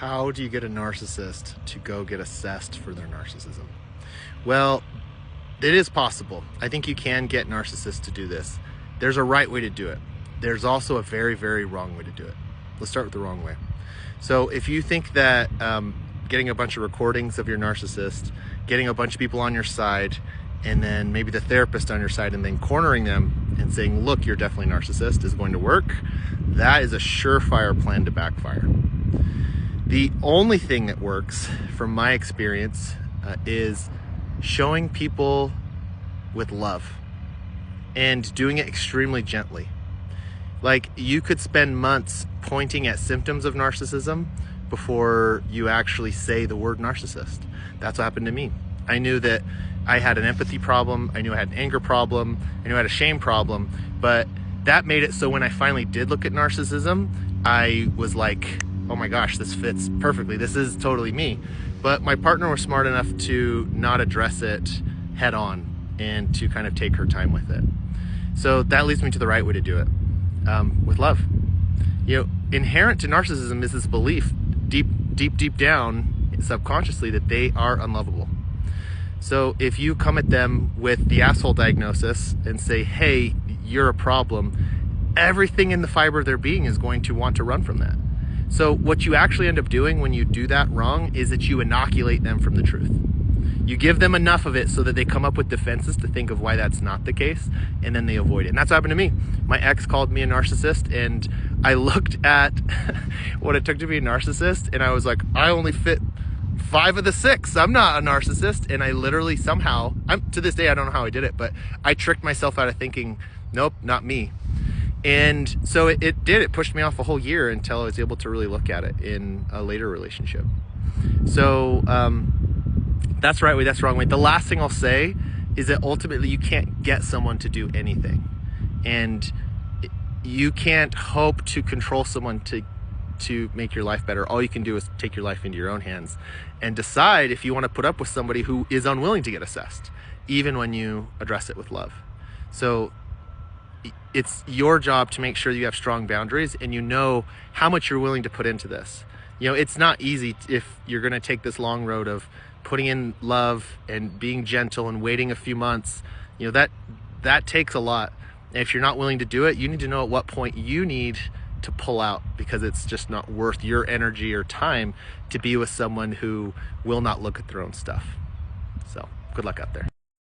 How do you get a narcissist to go get assessed for their narcissism? Well, it is possible. I think you can get narcissists to do this. There's a right way to do it. There's also a very, very wrong way to do it. Let's start with the wrong way. So if you think that getting a bunch of recordings of your narcissist, getting a bunch of people on your side, and then maybe the therapist on your side, and then cornering them and saying, look, you're definitely a narcissist, is going to work, that is a surefire plan to backfire. The only thing that works, from my experience, is showing people with love and doing it extremely gently. Like, you could spend months pointing at symptoms of narcissism before you actually say the word narcissist. That's what happened to me. I knew that I had an empathy problem, I knew I had an anger problem, I knew I had a shame problem, but that made it so when I finally did look at narcissism, I was like, oh my gosh, this fits perfectly. This is totally me. But my partner was smart enough to not address it head on and to kind of take her time with it. So that leads me to the right way to do it, with love. You know, inherent to narcissism is this belief deep down subconsciously that they are unlovable. So if you come at them with the asshole diagnosis and say, hey, you're a problem, everything in the fiber of their being is going to want to run from that. So what you actually end up doing when you do that wrong is that you inoculate them from the truth. You give them enough of it so that they come up with defenses to think of why that's not the case, and then they avoid it. And that's what happened to me. My ex called me a narcissist, and I looked at what it took to be a narcissist, and I was like, I only fit 5 of the 6. I'm not a narcissist. And I literally somehow, to this day, I don't know how I did it, but I tricked myself out of thinking, nope, not me. And so it pushed me off a whole year until I was able to really look at it in a later relationship. So that's the right way, that's the wrong way. The last thing I'll say is that ultimately you can't get someone to do anything. And you can't hope to control someone to make your life better. All you can do is take your life into your own hands and decide if you want to put up with somebody who is unwilling to get assessed, even when you address it with love. So it's your job to make sure you have strong boundaries and you know how much you're willing to put into this. You know, it's not easy if you're going to take this long road of putting in love and being gentle and waiting a few months. You know, that takes a lot. And if you're not willing to do it, you need to know at what point you need to pull out, because it's just not worth your energy or time to be with someone who will not look at their own stuff. So good luck out there.